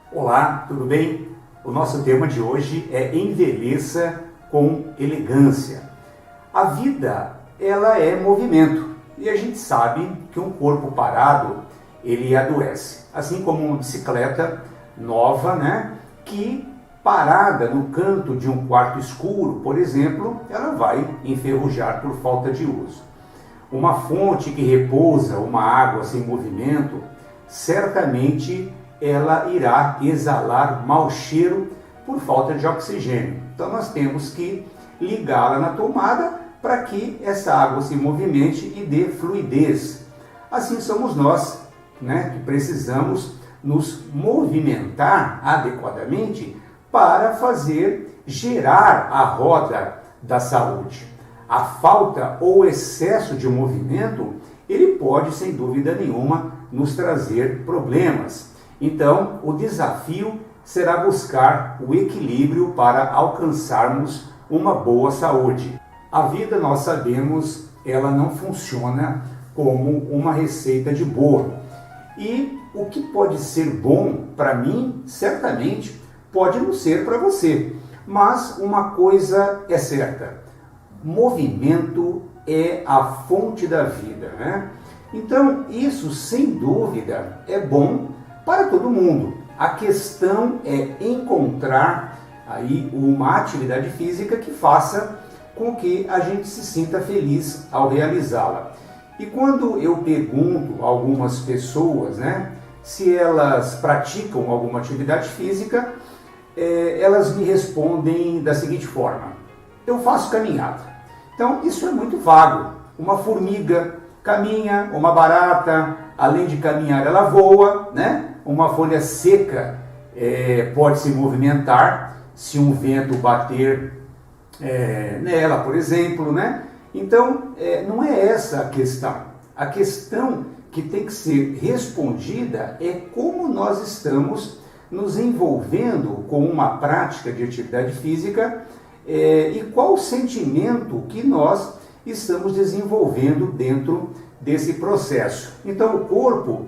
Olá, tudo bem? O nosso tema de hoje é envelheça com elegância. A vida, ela é movimento e a gente sabe que um corpo parado, ele adoece. Assim como uma bicicleta nova, que parada no canto de um quarto escuro, por exemplo, ela vai enferrujar por falta de uso. Uma fonte que repousa uma água sem movimento, certamente ela irá exalar mau cheiro por falta de oxigênio. Então nós temos que ligá-la na tomada para que essa água se movimente e dê fluidez. Assim somos nós, que precisamos nos movimentar adequadamente para fazer gerar a roda da saúde. A falta ou excesso de movimento, ele pode, sem dúvida nenhuma, nos trazer problemas. Então, o desafio será buscar o equilíbrio para alcançarmos uma boa saúde. A vida, nós sabemos, ela não funciona como uma receita de bolo. E o que pode ser bom para mim, certamente, pode não ser para você. Mas uma coisa é certa: movimento é a fonte da vida, Então, isso, sem dúvida, é bom para todo mundo. A questão é encontrar aí uma atividade física que faça com que a gente se sinta feliz ao realizá-la. E quando eu pergunto a algumas pessoas, se elas praticam alguma atividade física, elas me respondem da seguinte forma: eu faço caminhada. Então, isso é muito vago. Uma formiga caminha, uma barata, além de caminhar, ela voa, Uma folha seca pode se movimentar se um vento bater nela, por exemplo, Então, não é essa a questão. A questão que tem que ser respondida é como nós estamos nos envolvendo com uma prática de atividade física e qual o sentimento que nós estamos desenvolvendo dentro desse processo. Então, o corpo,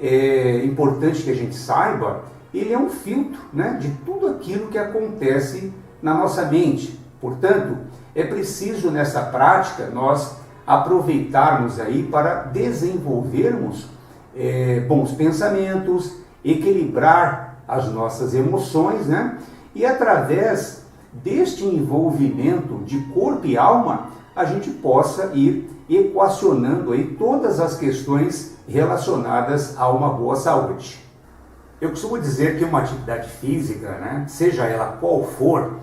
é importante que a gente saiba, ele é um filtro de tudo aquilo que acontece na nossa mente. Portanto, é preciso nessa prática nós aproveitarmos aí para desenvolvermos bons pensamentos, equilibrar as nossas emoções, E através deste envolvimento de corpo e alma, a gente possa ir equacionando aí todas as questões relacionadas a uma boa saúde. Eu costumo dizer que uma atividade física, seja ela qual for,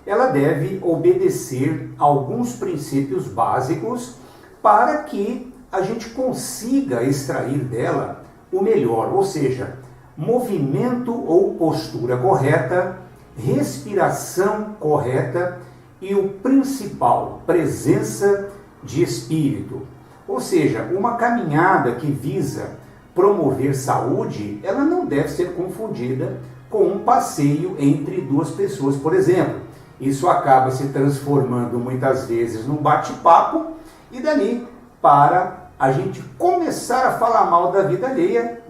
ela deve obedecer a alguns princípios básicos para que a gente consiga extrair dela o melhor, ou seja, movimento ou postura correta, respiração correta e o principal, presença de espírito. Ou seja, uma caminhada que visa promover saúde, ela não deve ser confundida com um passeio entre duas pessoas, por exemplo. Isso acaba se transformando muitas vezes num bate-papo e dali para a gente começar a falar mal da vida alheia,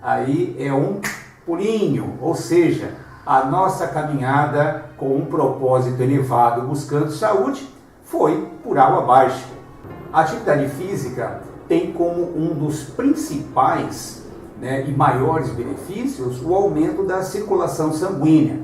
Aí é um pulinho, ou seja, a nossa caminhada com um propósito elevado buscando saúde foi por água abaixo. A atividade física tem como um dos principais e maiores benefícios o aumento da circulação sanguínea.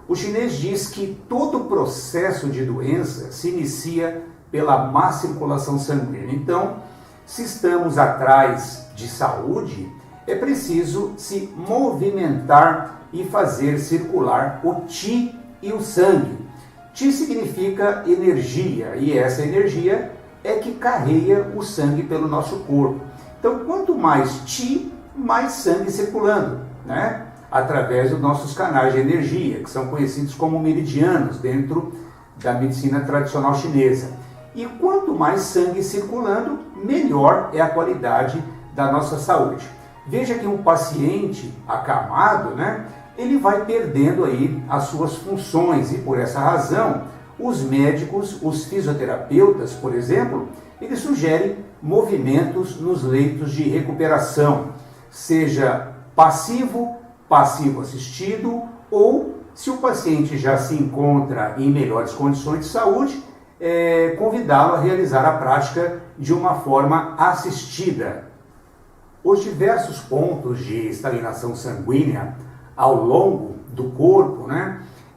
O chinês diz que todo o processo de doença se inicia pela má circulação sanguínea. Então, se estamos atrás de saúde, é preciso se movimentar e fazer circular o Qi e o sangue. Qi significa energia, e essa energia é que carrega o sangue pelo nosso corpo. Então, quanto mais Qi, mais sangue circulando, através dos nossos canais de energia, que são conhecidos como meridianos dentro da medicina tradicional chinesa. E quanto mais sangue circulando, melhor é a qualidade da nossa saúde. Veja que um paciente acamado, ele vai perdendo aí as suas funções e por essa razão os médicos, os fisioterapeutas, por exemplo, eles sugerem movimentos nos leitos de recuperação, seja passivo, passivo assistido, ou se o paciente já se encontra em melhores condições de saúde, convidá-lo a realizar a prática de uma forma assistida. Os diversos pontos de estagnação sanguínea ao longo do corpo,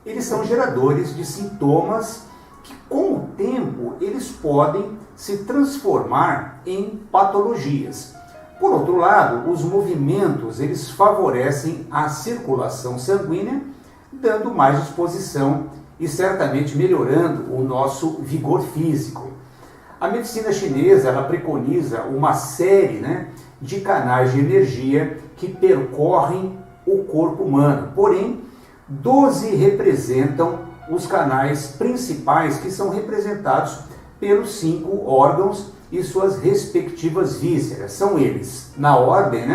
eles são geradores de sintomas que, com o tempo, eles podem se transformar em patologias. Por outro lado, os movimentos, eles favorecem a circulação sanguínea, dando mais disposição e certamente melhorando o nosso vigor físico. A medicina chinesa, ela preconiza uma série, de canais de energia que percorrem o corpo humano. Porém, 12 representam os canais principais, que são representados pelos 5 órgãos e suas respectivas vísceras. São eles, na ordem,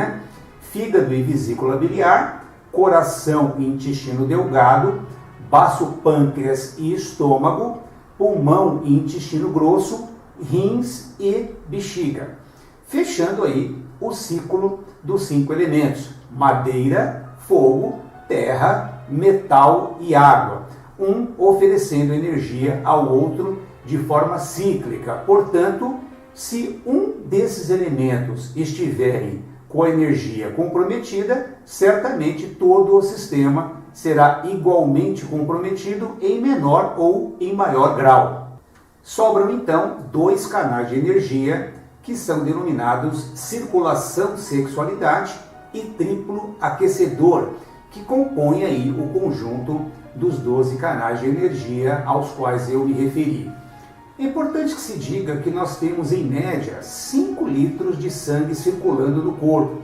fígado e vesícula biliar, coração e intestino delgado, baço, pâncreas e estômago, pulmão e intestino grosso, rins e bexiga. Fechando aí o ciclo dos 5 elementos: madeira, fogo, terra, metal e água, um oferecendo energia ao outro de forma cíclica. Portanto, se um desses elementos estiverem com a energia comprometida, certamente todo o sistema será igualmente comprometido em menor ou em maior grau. Sobram então 2 canais de energia que são denominados circulação sexualidade e triplo aquecedor, que compõem aí o conjunto dos 12 canais de energia aos quais eu me referi. É importante que se diga que nós temos em média 5 litros de sangue circulando no corpo.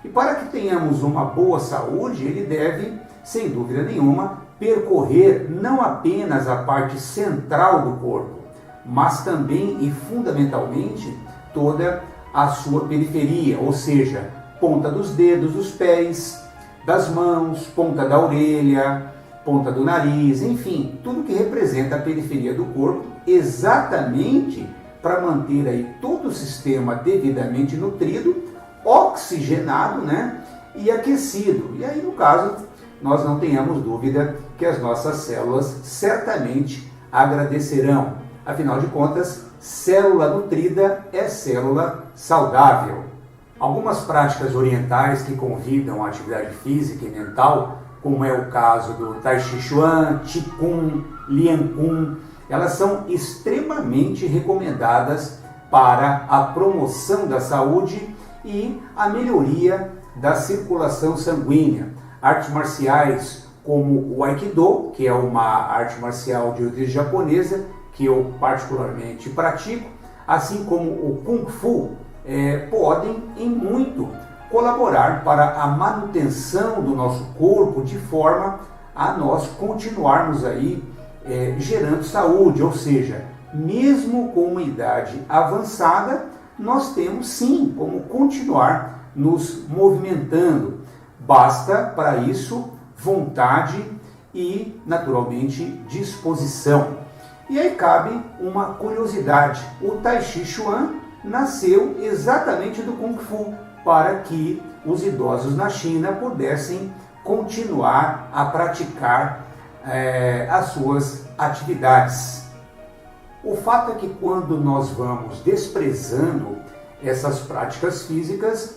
E para que tenhamos uma boa saúde, ele deve, sem dúvida nenhuma, percorrer não apenas a parte central do corpo, mas também e fundamentalmente toda a sua periferia, ou seja, ponta dos dedos dos pés, das mãos, ponta da orelha, ponta do nariz, enfim, tudo que representa a periferia do corpo, exatamente para manter aí todo o sistema devidamente nutrido, oxigenado, e aquecido. E aí, no caso, nós não tenhamos dúvida que as nossas células certamente agradecerão. Afinal de contas, célula nutrida é célula saudável. Algumas práticas orientais que convidam à atividade física e mental, como é o caso do Tai Chi Chuan, Qigong, Lian Kun, elas são extremamente recomendadas para a promoção da saúde e a melhoria da circulação sanguínea. Artes marciais como o Aikido, que é uma arte marcial de origem japonesa, que eu particularmente pratico, assim como o Kung Fu, podem em muito colaborar para a manutenção do nosso corpo, de forma a nós continuarmos aí gerando saúde, ou seja, mesmo com uma idade avançada, nós temos sim como continuar nos movimentando. Basta para isso vontade e, naturalmente, disposição. E aí cabe uma curiosidade: o Tai Chi Chuan nasceu exatamente do Kung Fu, para que os idosos na China pudessem continuar a praticar as suas atividades. O fato é que quando nós vamos desprezando essas práticas físicas,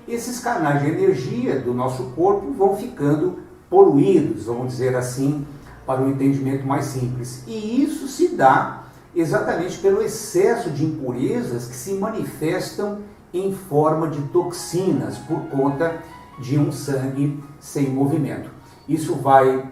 esses canais de energia do nosso corpo vão ficando poluídos, vamos dizer assim, para um entendimento mais simples. E isso se dá exatamente pelo excesso de impurezas que se manifestam em forma de toxinas por conta de um sangue sem movimento. Isso vai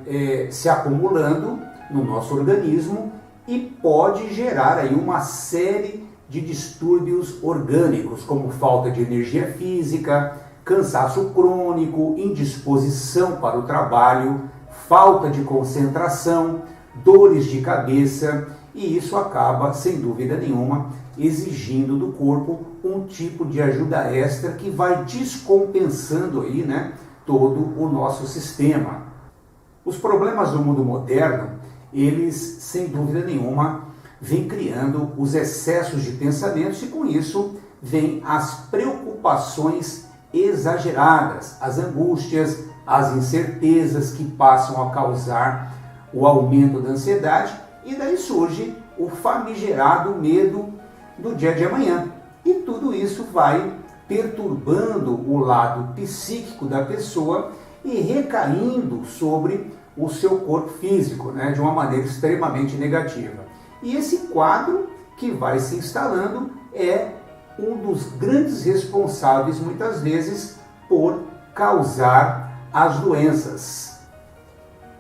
se acumulando no nosso organismo e pode gerar aí uma série de distúrbios orgânicos, como falta de energia física, cansaço crônico, indisposição para o trabalho, falta de concentração, dores de cabeça, e isso acaba, sem dúvida nenhuma, exigindo do corpo um tipo de ajuda extra que vai descompensando aí, todo o nosso sistema. Os problemas do mundo moderno, eles, sem dúvida nenhuma, vêm criando os excessos de pensamentos e com isso vêm as preocupações exageradas, as angústias, as incertezas que passam a causar o aumento da ansiedade, e daí surge o famigerado medo do dia de amanhã. E tudo isso vai perturbando o lado psíquico da pessoa e recaindo sobre o seu corpo físico, né, de uma maneira extremamente negativa. E esse quadro que vai se instalando é um dos grandes responsáveis, muitas vezes, por causar as doenças.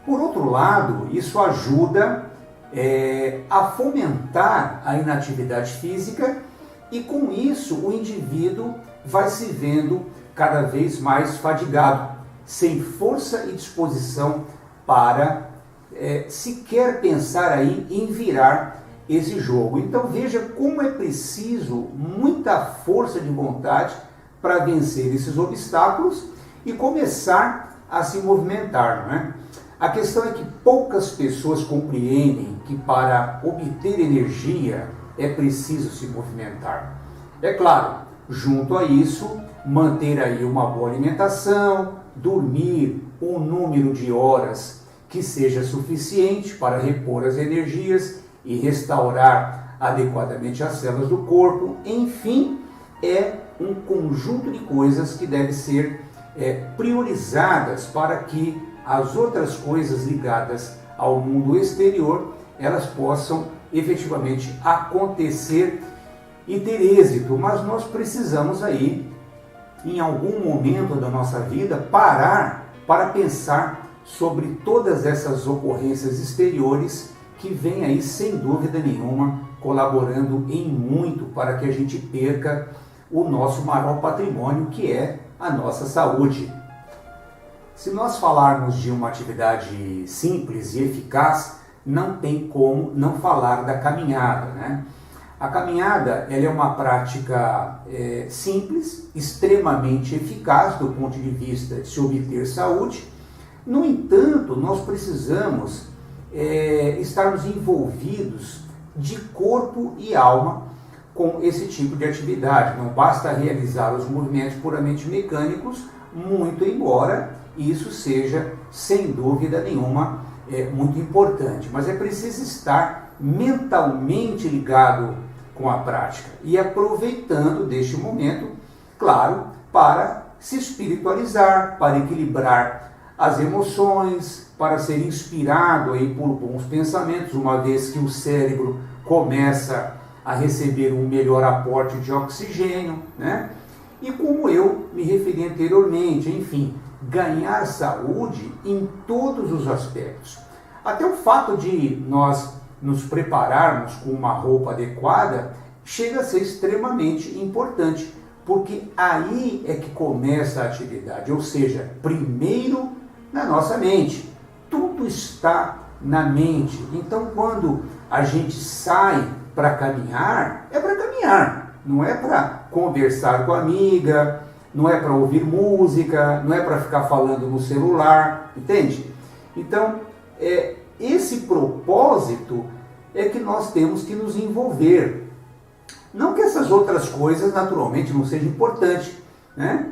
Por outro lado, isso ajuda a fomentar a inatividade física, e com isso o indivíduo vai se vendo cada vez mais fadigado, sem força e disposição para sequer pensar aí em virar esse jogo. Então veja como é preciso muita força de vontade para vencer esses obstáculos e começar a se movimentar, não é? A questão é que poucas pessoas compreendem que para obter energia é preciso se movimentar. É claro, junto a isso, manter aí uma boa alimentação, dormir um número de horas que seja suficiente para repor as energias e restaurar adequadamente as células do corpo. Enfim, é um conjunto de coisas que devem ser priorizadas para que as outras coisas ligadas ao mundo exterior elas possam efetivamente acontecer e ter êxito. Mas nós precisamos aí, em algum momento da nossa vida, parar para pensar sobre todas essas ocorrências exteriores que vêm aí, sem dúvida nenhuma, colaborando em muito para que a gente perca o nosso maior patrimônio, que é a nossa saúde. Se nós falarmos de uma atividade simples e eficaz, não tem como não falar da caminhada, né? A caminhada ela é uma prática simples, extremamente eficaz do ponto de vista de se obter saúde. No entanto, nós precisamos estarmos envolvidos de corpo e alma com esse tipo de atividade. Não basta realizar os movimentos puramente mecânicos, muito embora isso seja, sem dúvida nenhuma, muito importante. Mas é preciso estar mentalmente ligado com a prática e aproveitando deste momento, claro, para se espiritualizar, para equilibrar as emoções, para ser inspirado aí por bons pensamentos, uma vez que o cérebro começa a receber um melhor aporte de oxigênio, né? E como eu me referi anteriormente, enfim, ganhar saúde em todos os aspectos. Até o fato de nós nos prepararmos com uma roupa adequada chega a ser extremamente importante, porque aí é que começa a atividade, ou seja, primeiro na nossa mente. Tudo está na mente. Então, quando a gente sai para caminhar, é para caminhar, não é para conversar com a amiga, não é para ouvir música, não é para ficar falando no celular, entende? Então, esse propósito é que nós temos que nos envolver. Não que essas outras coisas, naturalmente, não sejam importantes, né?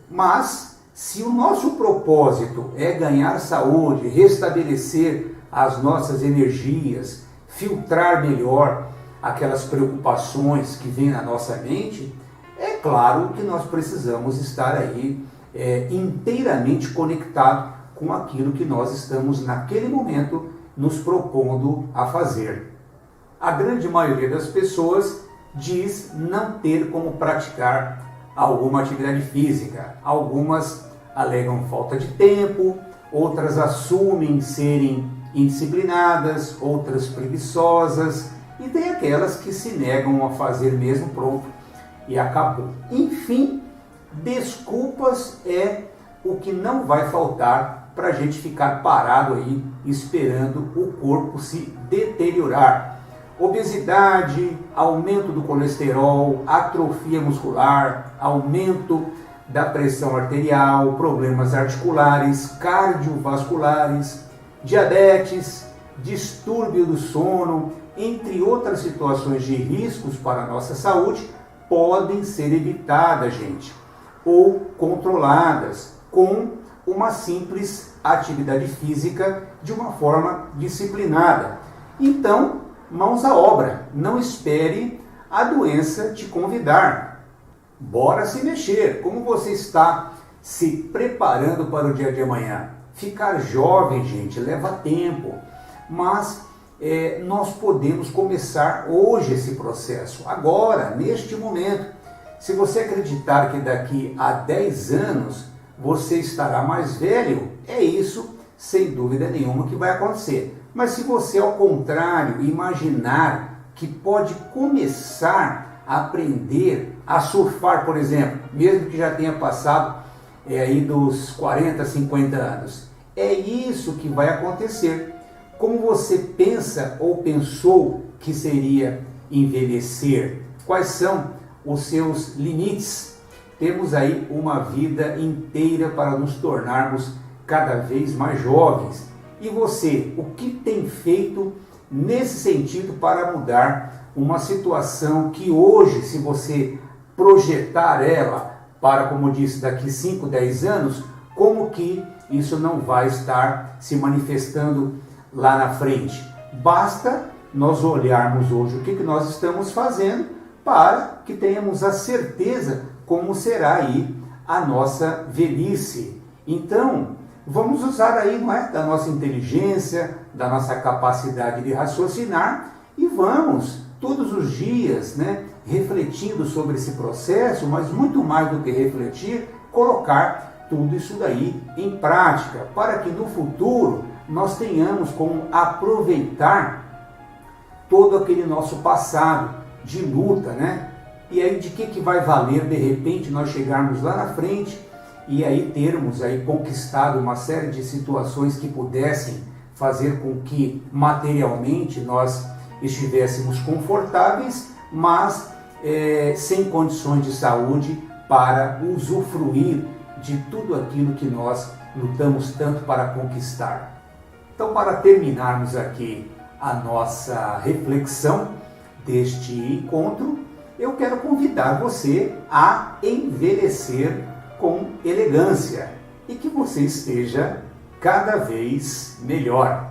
Mas, se o nosso propósito é ganhar saúde, restabelecer as nossas energias, filtrar melhor aquelas preocupações que vêm na nossa mente, é claro que nós precisamos estar aí inteiramente conectado com aquilo que nós estamos naquele momento nos propondo a fazer. A grande maioria das pessoas diz não ter como praticar alguma atividade física. Algumas alegam falta de tempo, outras assumem serem indisciplinadas, outras preguiçosas, e tem aquelas que se negam a fazer mesmo, pronto, e acabou. Enfim, desculpas é o que não vai faltar para a gente ficar parado aí esperando o corpo se deteriorar. Obesidade, aumento do colesterol, atrofia muscular, aumento da pressão arterial, problemas articulares, cardiovasculares, diabetes, distúrbio do sono, entre outras situações de riscos para a nossa saúde, podem ser evitadas, gente, ou controladas com uma simples atividade física de uma forma disciplinada. Então, mãos à obra, não espere a doença te convidar. Bora se mexer. Como você está se preparando para o dia de amanhã? Ficar jovem, gente, leva tempo, mas nós podemos começar hoje esse processo, agora, neste momento. Se você acreditar que daqui a 10 anos você estará mais velho, é isso, sem dúvida nenhuma, que vai acontecer. Mas se você, ao contrário, imaginar que pode começar a aprender a surfar, por exemplo, mesmo que já tenha passado aí dos 40, 50 anos, é isso que vai acontecer. Como você pensa ou pensou que seria envelhecer? Quais são os seus limites? Temos aí uma vida inteira para nos tornarmos cada vez mais jovens. E você, o que tem feito nesse sentido para mudar uma situação que hoje, se você projetar ela para, como eu disse, daqui 5, 10 anos, como que isso não vai estar se manifestando lá na frente? Basta nós olharmos hoje o que nós estamos fazendo para que tenhamos a certeza como será aí a nossa velhice. Então, vamos usar aí, não é, da nossa inteligência, da nossa capacidade de raciocinar e vamos todos os dias, né, refletindo sobre esse processo, mas muito mais do que refletir, colocar tudo isso daí em prática, para que no futuro nós tenhamos como aproveitar todo aquele nosso passado de luta, né? E aí de que vai valer de repente nós chegarmos lá na frente e aí termos aí conquistado uma série de situações que pudessem fazer com que materialmente nós estivéssemos confortáveis, mas sem condições de saúde para usufruir de tudo aquilo que nós lutamos tanto para conquistar. Então, para terminarmos aqui a nossa reflexão deste encontro, eu quero convidar você a envelhecer com elegância e que você esteja cada vez melhor.